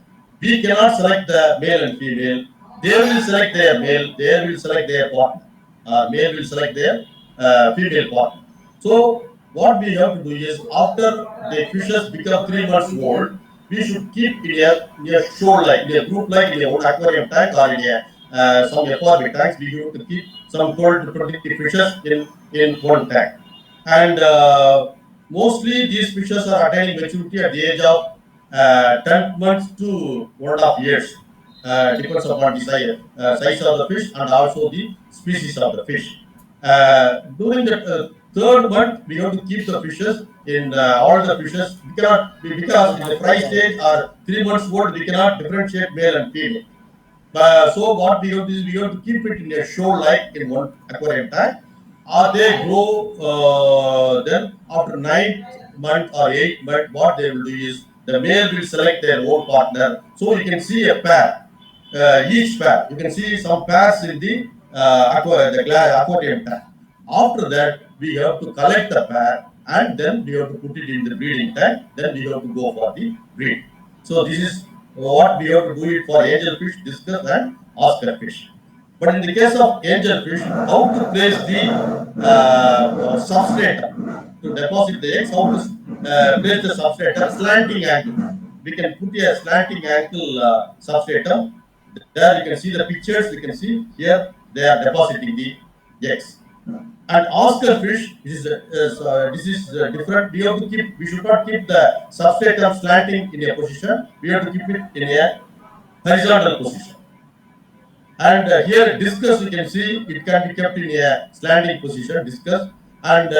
we cannot select the male and female. They will select their male, they will select their partner. Male will select their female partner. So what we have to do is after the fishes become 3 months old, we should keep in a shoreline, in a group like in a own aquarium tank or in a some aquarium tanks. We have to keep some 12 to 20 fishes in one tank. And mostly these fishes are attaining maturity at the age of 10 months to 1.5 years. Depends upon the size of the fish and also the species of the fish. During the third month, we have to keep the fishes in all the fishes. We cannot because in the fry stage or 3 months old, we cannot differentiate male and female. So what we have to do is we have to keep it in a show like in one aquarium tank. They grow then after 9th month or 8th month, what they will do is the male will select their own partner. So you can see a pair, each pair. You can see some pairs in the aquarium tank. After that, we have to collect the pair and then we have to put it in the breeding tank. Then we have to go for the breed. So this is what we have to do it for angelfish, discus, and Oscar fish. But in the case of angelfish, how to place the substrate to deposit the eggs, how to place the substrate, slanting angle. We can put a slanting angle substratum. There you can see the pictures, you can see here they are depositing the eggs. And Oscar fish, this is different. We have to keep. We should not keep the substratum slanting in a position. We have to keep it in a horizontal position. And here discus, you can see it can be kept in a slanting position. Discus, and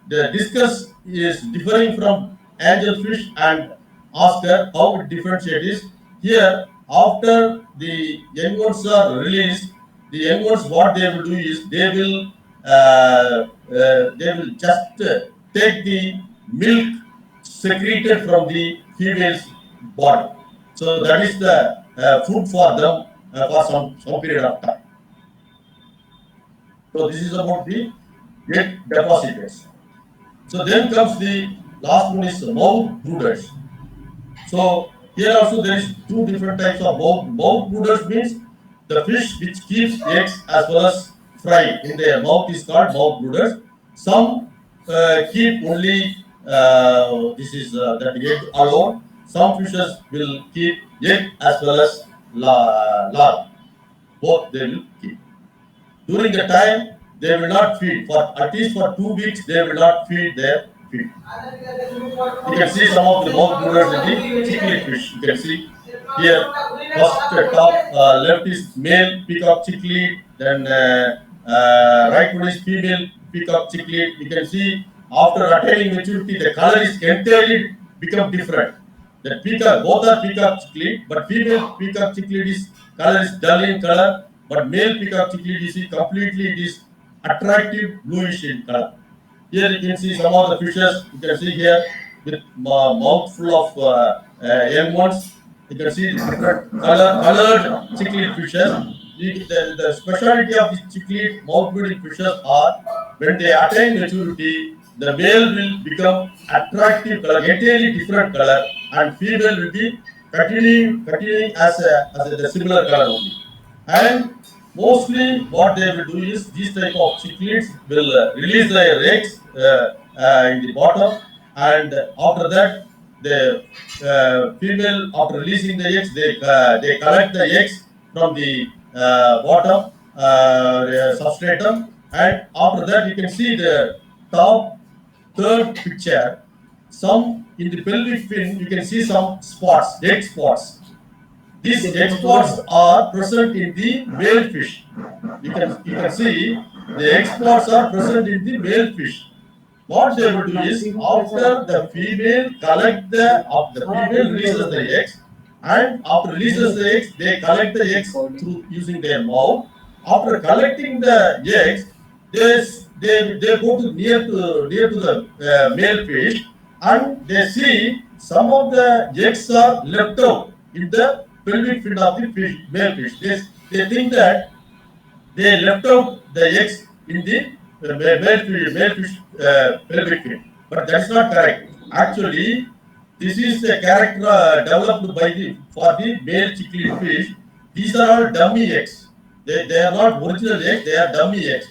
the discus is differing from angelfish and Oscar. How it differentiates is here after the young ones are released. The young ones, what they will do is they will just take the milk secreted from the female's body. So that is the food for them for some period of time. So this is about the egg depositors. So then comes the last one is mouth brooders. So here also there is two different types of mouth brooders means the fish which keeps eggs as well as fry in their mouth is called mouth brooders. Some keep only this is that egg alone. Some fishes will keep egg as well as larva. Both they will keep. During the time they will not feed for at least for 2 weeks. They will not feed their feed. You can see some of the mouth brooders in the cichlid fish. You can see here first top left is male peacock cichlid, then right one is female peacock cichlid. You can see after attaining maturity the color is entirely become different. The peacock, both are peacock cichlid, but female peacock cichlid is color is dull in color, but male peacock cichlid is completely it is attractive bluish in color. Here you can see some of the fishes. You can see here with mouth full of young ones. You can see different colored cichlid fishes. The speciality of these cichlid mouth breeding fishes are when they attain maturity, the male will become attractive color, entirely different color, and female will be continuing as the similar color only. And mostly what they will do is these type of cichlids will release their eggs in the bottom, and after that the female, after releasing the eggs, they collect the eggs from the bottom substratum, and after that you can see the top third picture. Some in the pelvic fin you can see some spots, egg spots. These egg spots are present in the male fish. You can see the egg spots are present in the male fish. What they will do is after the female collect the female releases the eggs, and after releases the eggs, they collect the eggs through using their mouth. After collecting the eggs, they go to near to the male fish, and they see some of the eggs are left out in the pelvic fin of the fish, male fish. They think that they left out the eggs in the male fish pelvic fin, but that's not correct. Actually, this is the character developed by the for the male cichlid fish. These are all dummy eggs. They are not original eggs. They are dummy eggs.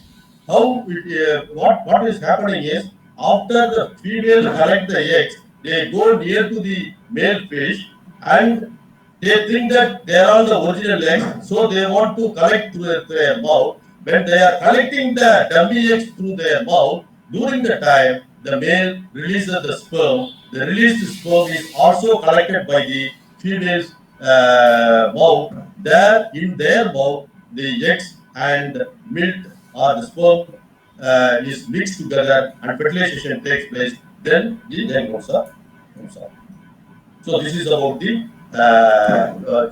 What is happening is after the female collect the eggs, they go near to the male fish, and they think that they are all the original eggs, so they want to collect through their mouth. When they are collecting the dummy eggs through their mouth, during the time the male releases the sperm, the released sperm is also collected by the female's mouth. There in their mouth, the eggs and milk or the sperm is mixed together and fertilization takes place. Then the young ones are comes out. So this is about the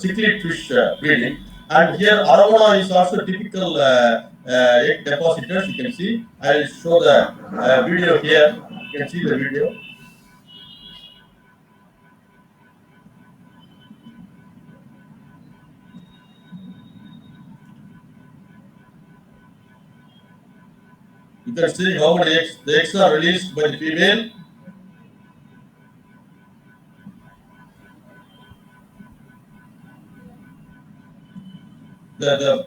cichlid fish breeding. And here Aravana is also typical egg depositors. You can see. I will show the video here. You can see the video. You can see how many eggs. The eggs are released by the female. The,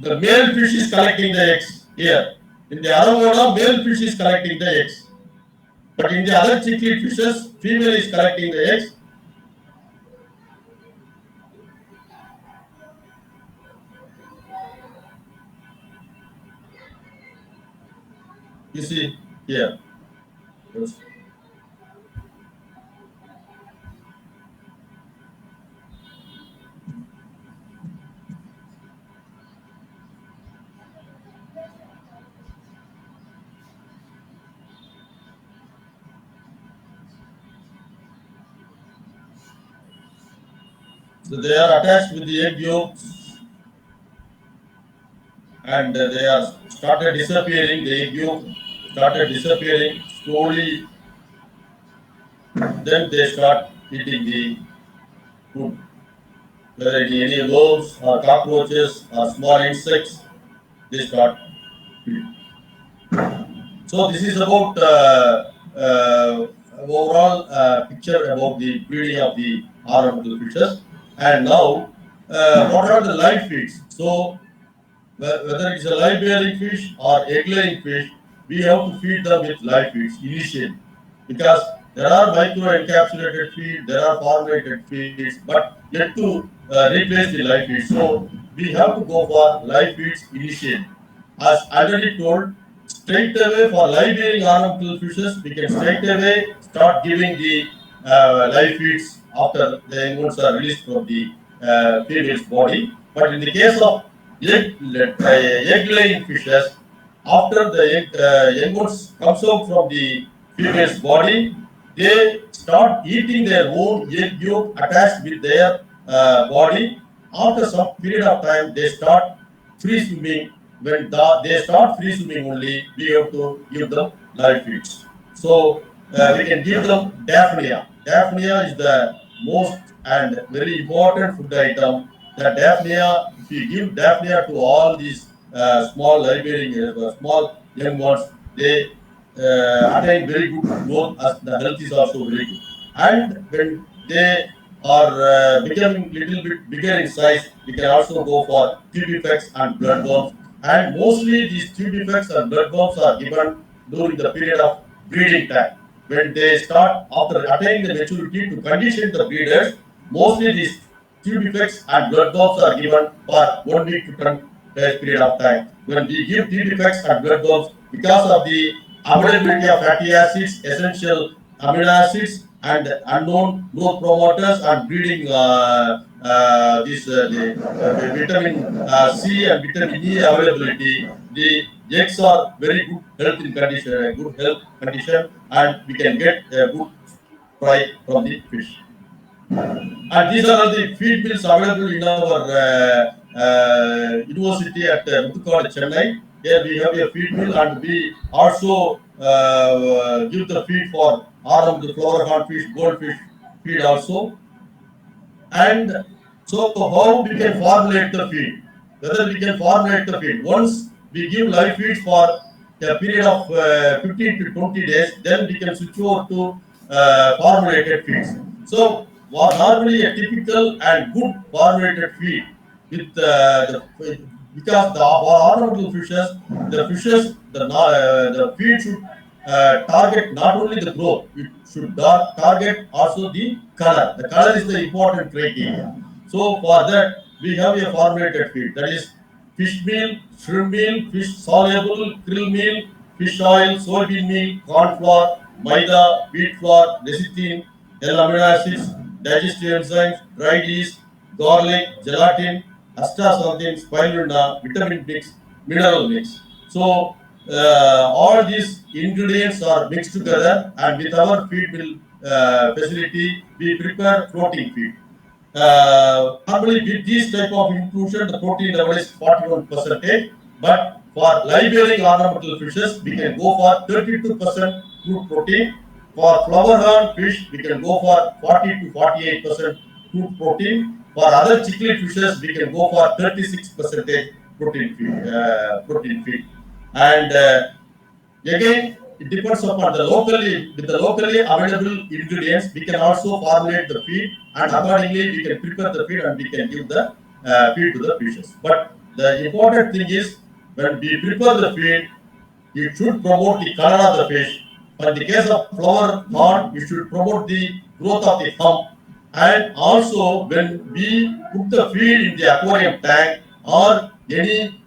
the male fish is collecting the eggs here. In the Aravana, male fish is collecting the eggs. But in the other cichlid fishes, female is collecting the eggs. You see here. Yes. So they are attached with the egg yolks, and they are started disappearing. The egg yolk started disappearing slowly. Then they start eating the food, whether it is any worms or cockroaches or small insects. They start eating. So this is about overall picture about the breeding of the ornamental fishes. And now, what are the live feeds? So whether it's a live bearing fish or egg laying fish, we have to feed them with live feeds initially, because there are micro encapsulated feed, there are formulated feeds, but yet to replace the live feeds. So we have to go for live feeds initially. As already told, straight away for live bearing ornamental fishes, we can straight away start giving the live feeds after the young ones are released from the female's body. But in the case of egg laying fishes, after the young ones comes out from the female's body, they start eating their own egg yolk attached with their body. After some period of time, they start free swimming. When they start free swimming only, we have to give them live feeds. So we can give them daphnia. Daphnia is the most and very important food item. The daphnia, if you give daphnia to all these small live small young ones, they attain very good growth as the health is also very good. And when they are becoming little bit bigger in size, we can also go for tube effects and bloodworms. And mostly these tube effects and bloodworms are given during the period of breeding time. When they start after attaining the maturity to condition the breeders, mostly these tube effects and bloodworms are given for 1 week to 10 days period of time. When we give tube effects and bloodworms, because of the availability of fatty acids, essential amino acids, and unknown growth promoters and breeding the vitamin C and vitamin E availability, the eggs are very good health in condition, good health condition, and we can get a good fry from the fish. And these are all the feed mills available in our university at Muthukkad, Chennai. Here we have a feed mill, and we also give the feed for the flower horn fish, goldfish feed also. And so how we can formulate the feed? Whether we can formulate the feed. Once we give live feeds for a period of 15 to 20 days, then we can switch over to formulated feeds. So normally a typical and good formulated feed with because for ornamental fishes, the feed should target not only the growth, it should target also the color. The color is the important criteria. So for that, we have a formulated feed, that is fish meal, shrimp meal, fish soluble, krill meal, fish oil, soybean meal, corn flour, maida, wheat flour, lecithin, L-amino acids, digestive enzymes, dried yeast, garlic, gelatin, astaxanthin, spirulina, vitamin mix, mineral mix. So all these ingredients are mixed together, and with our feed mill facility, we prepare floating feed. Normally, with this type of inclusion, the protein level is 41%. But for live bearing ornamental fishes, we can go for 32% crude protein. For flower horn fish, we can go for 40 to 48% crude protein. For other cichlid fishes, we can go for 36% protein feed. And again, it depends upon the locally available ingredients. We can also formulate the feed, and accordingly we can prepare the feed and we can give the feed to the fishes. But the important thing is when we prepare the feed, it should promote the color of the fish. For the case of flower horn, it should promote the growth of the hump. And also, when we put the feed in the aquarium tank or any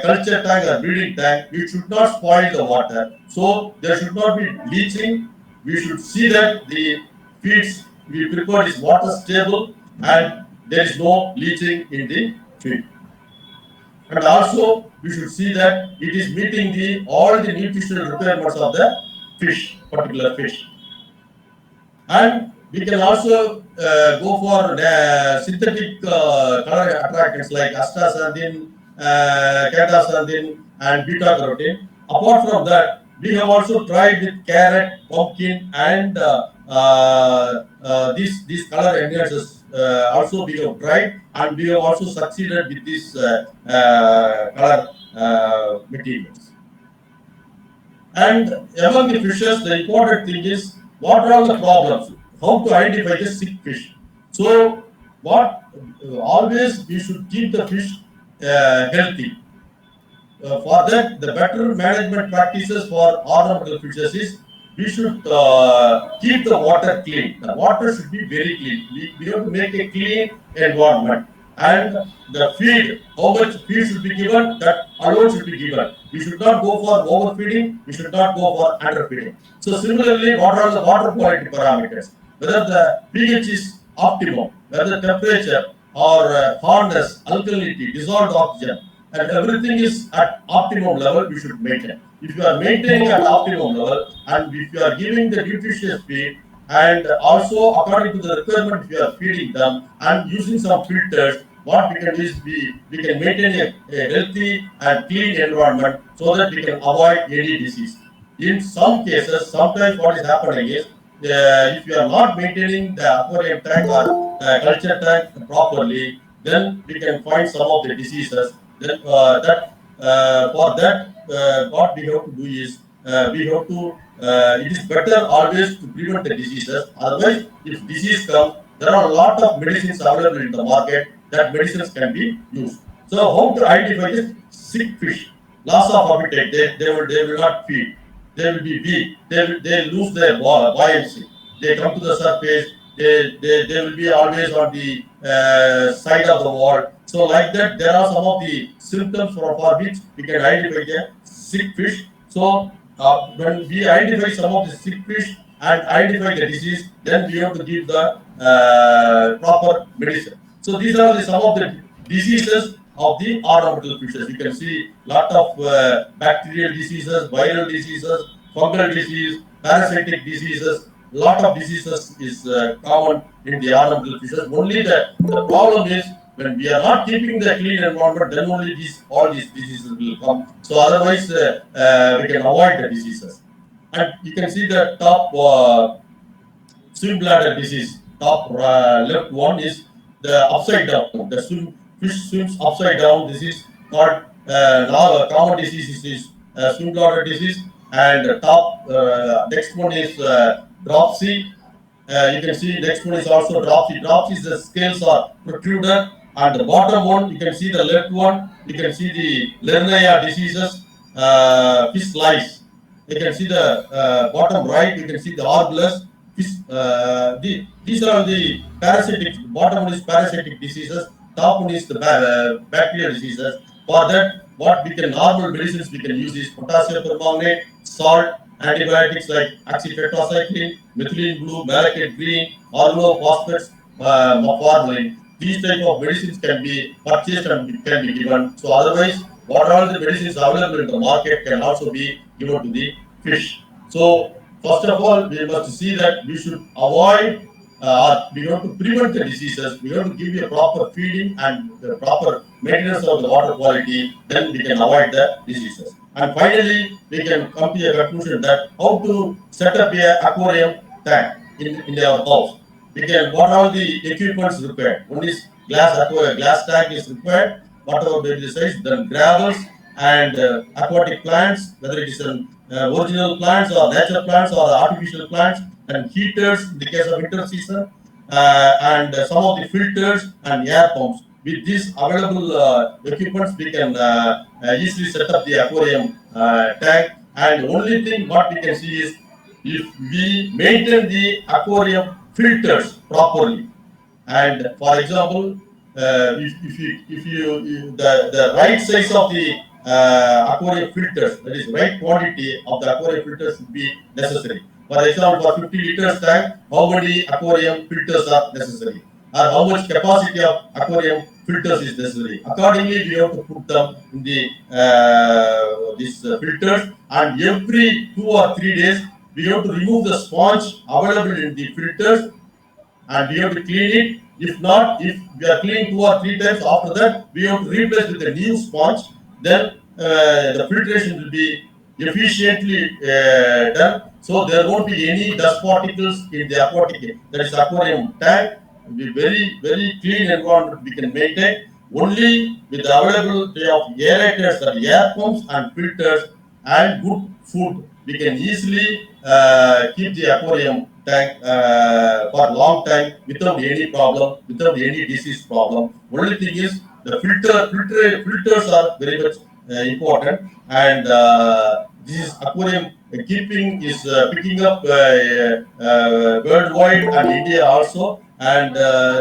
culture tank or breeding tank, we should not spoil the water. So there should not be bleaching. We should see that the feeds we prepared is water stable and there is no bleaching in the feed. And also we should see that it is meeting all the nutritional requirements of the particular fish. And we can also go for synthetic color attractants like astaxanthin, catastanthin, and beta carotene. Apart from that, we have also tried with carrot, pumpkin, and these color enhancers. Also, we have tried, and we have also succeeded with these color materials. And among the fishes, the important thing is what are all the problems? How to identify the sick fish? So, what always we should keep the fish healthy. For that, the better management practices for ornamental fishes is we should keep the water clean. The water should be very clean. We have to make a clean environment. And the feed, how much feed should be given, that alone should be given. We should not go for overfeeding, we should not go for underfeeding. So similarly, what are the water quality parameters? Whether the pH is optimum, whether temperature or hardness, alkalinity, dissolved oxygen, and everything is at optimum level, we should maintain. If you are maintaining at optimum level and if you are giving the nutritious feed, And also according to the requirement, we are feeding them and using some filters. What we can do is we can maintain a healthy and clean environment so that we can avoid any disease. In some cases, sometimes what is happening is if you are not maintaining the aquarium tank or culture tank properly, then we can find some of the diseases. Then that for that, what we have to do is we have to. It is better always to prevent the diseases. Otherwise, if disease comes, there are a lot of medicines available in the market. That medicines can be used. So how to identify this sick fish? Loss of habitat. They will not feed. They will be weak. They lose their buoyancy. They come to the surface. They will be always on the side of the wall. So like that, there are some of the symptoms for which we can identify the sick fish. So when we identify some of the sick fish and identify the disease, then we have to give the proper medicine. So these are some of the diseases of the ornamental fishes. You can see lot of bacterial diseases, viral diseases, fungal disease, parasitic diseases. Lot of diseases is common in the ornamental fishes. Only the problem is when we are not keeping the clean environment, then only all these diseases will come. So otherwise, we can avoid the diseases. And you can see the top swim bladder disease. Top left one is the upside down. The fish swims upside down. This is called now common disease is swim bladder disease. And the top next one is dropsy. You can see next one is also dropsy. Dropsy is the scales are protruded. And the bottom one, you can see the left one. You can see the Lernaria diseases, fish lice. You can see the bottom right. You can see the orbless. These are the parasitic. Bottom one is parasitic diseases. Top one is the bacterial diseases. For that, what we can normal medicines we can use is potassium permanganate, salt, antibiotics like oxytetracycline, methylene blue, malachite green, organophosphates, formalin. These type of medicines can be purchased and can be given. So otherwise, what all the medicines available in the market can also be given to the fish. So first of all, we must see that we should avoid we have to prevent the diseases. We have to give you a proper feeding and the proper maintenance of the water quality. Then we can avoid the diseases. And finally, we can come to a conclusion that how to set up a aquarium tank in our house. We can what are the equipments required? One is glass tank is required. Whatever may be the size, then gravels and aquatic plants, whether it is an original plants or natural plants or artificial plants, and heaters in the case of winter season, and some of the filters and air pumps. With these available equipments, we can easily set up the aquarium tank. And only thing what we can see is if we maintain the aquarium filters properly. And for example, if you the right size of the aquarium filters, that is right quantity of the aquarium filters should be necessary. For example, for 50 liters tank, how many aquarium filters are necessary? Or how much capacity of aquarium filters is necessary? Accordingly, we have to put them in the these filters, and every 2 or 3 days we have to remove the sponge available in the filters and we have to clean it. If not, if we are cleaning 2 or 3 times, after that we have to replace with a new sponge. Then the filtration will be efficiently done. So there won't be any dust particles in the aquatic, that is aquarium tank. It will be very clean environment we can maintain. Only with the availability of aerators or air pumps and filters and good food, we can easily keep the aquarium tank for a long time without any problem, without any disease problem. Only thing is the filters are very much important, and this is aquarium keeping is picking up worldwide and India also. And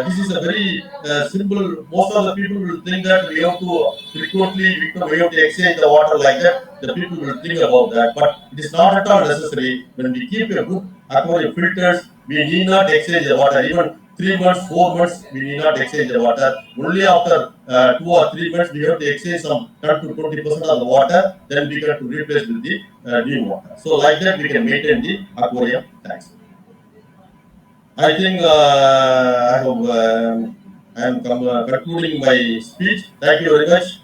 this is a very simple. Most of the people will think that we have to frequently we have to exchange the water like that. The people will think about that, but it is not at all necessary. When we keep a good aquarium filters, we need not exchange the water. Even 3 months, 4 months, we need not exchange the water. Only after 2 or 3 months, we have to exchange some 10 to 20% of the water. Then we get to replace with the new water. So like that, we can maintain the aquarium tanks. I think I am concluding my speech. Thank you very much.